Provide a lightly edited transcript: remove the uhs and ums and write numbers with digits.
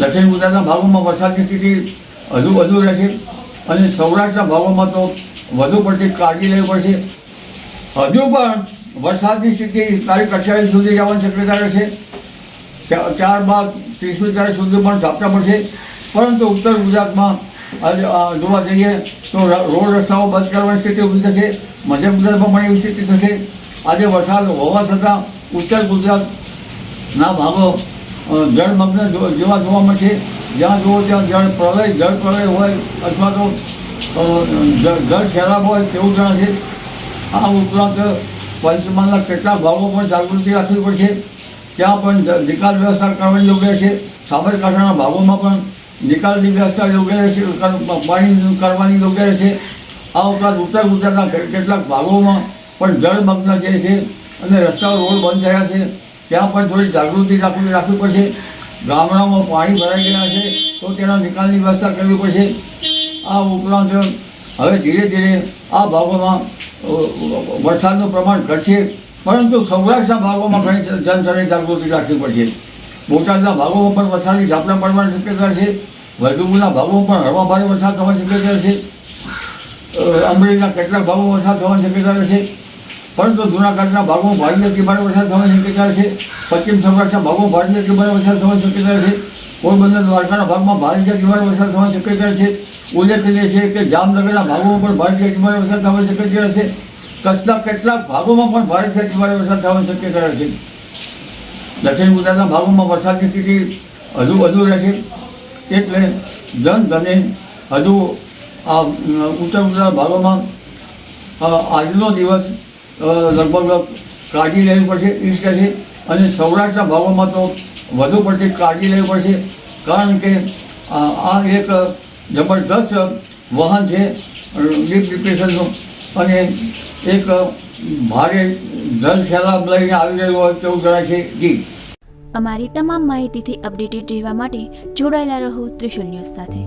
દક્ષિણ ગુજરાતના ભાગોમાં વરસાદની સ્થિતિ હજુ વધુ રહેશે અને સૌરાષ્ટ્રના ભાગોમાં તો વધુ પડતી કાળજી લેવી પડશે. હજુ પણ વરસાદની સ્થિતિ તારીખ 28 સુધી જવાની શક્યતા રહેશે. ત્યારબાદ 30મી તારીખ સુધી પણ ઝાપટા પડશે. પરંતુ ઉત્તર ગુજરાતમાં જોવા જઈએ તો રોડ રસ્તાઓ બંધ કરવાની સ્થિતિ ઊભી થશે. મધ્ય ગુજરાતમાં પણ એવી સ્થિતિ થશે. આજે વરસાદ હોવા છતાં ઉત્તર ગુજરાતના ભાગો જળમગ્ન જેવા જોવા મળશે. જ્યાં જુઓ ત્યાં જળ પ્રલય હોય અથવા તો જળ સૈલાબ હોય તેવું જણાશે. આ ઉપરાંત પંચમહાલના કેટલાક ભાગો પણ જાગૃતિ રાખવી પડશે. ત્યાં પણ નિકાલ વ્યવસ્થા કરવાની યોગ્ય છે. સાબરકાંઠાના ભાગોમાં પણ નિકાલની વ્યવસ્થા યોગ્ય રહેશે, પાણી કરવાની યોગ્ય રહેશે. આ ઉપરાંત ઉત્તર ગુજરાતના કેટલાક ભાગોમાં પણ જળમગ્ન જે છે અને રસ્તાઓ રોડ બંધ થયા છે ત્યાં પણ થોડી જાગૃતિ રાખવી પડશે. ગામડાઓમાં પાણી ભરાઈ ગયા છે તો તેના નિકાલની વ્યવસ્થા કરવી પડશે. આ ઉપરાંત હવે ધીરે ધીરે આ ભાગોમાં વરસાદનું પ્રમાણ ઘટશે, પરંતુ સૌરાષ્ટ્રના ભાગોમાં ઘણી જનસરની જાગૃતિ રાખવી પડશે. બોટાદના ભાગોમાં પણ વરસાદની ઝાપટા પડવાની શક્યતા છે. વલભીપુરના ભાગોમાં પણ હળવા ભારે વરસાદ થવાની શક્યતા છે. અમરેલીના કેટલાક ભાગોમાં વરસાદ થવાની શક્યતા રહેશે, પરંતુ જૂનાગઢના ભાગોમાં ભારેથી અતિભારે વરસાદ થવાની શક્યતા છે. પશ્ચિમ સૌરાષ્ટ્રના ભાગોમાં ભારેથી અતિભારે વરસાદ થવાની શક્યતા છે. પોરબંદર દ્વારકાના ભાગમાં ભારેથી અતિભારે વરસાદ થવાની શક્યતા છે. ઉલ્લેખનીય છે કે જામનગરના ભાગોમાં પણ ભારેથી અતિભારે વરસાદ થવાની શક્યતા છે. કચ્છના કેટલાક ભાગોમાં પણ ભારેથી અતિભારે વરસાદ થવાની શક્યતા છે. દક્ષિણ ગુજરાતના ભાગોમાં વરસાદની સ્થિતિ હજુ વધુ રહેશે. એટલે જનધને હજુ આ ઉત્તર ગુજરાત ભાગોમાં આજનો દિવસ લગભગ કાળજી લેવી પડશે ઈચ્છે છે. અને સૌરાષ્ટ્રના ભાગોમાં તો વધુ પડતી કાળજી લેવી પડશે, કારણ કે આ એક જબરદસ્ત વહન છે ડીપ ડિપ્રેશનનું, અને એક ભારે જલ સૈલાબ લઈને આવી રહ્યું હોય તેવું જણાય છે. જી, અમારી તમામ માહિતીથી અપડેટેડ રહેવા માટે જોડાયેલા રહો ત્રિશુલ ન્યૂઝ સાથે.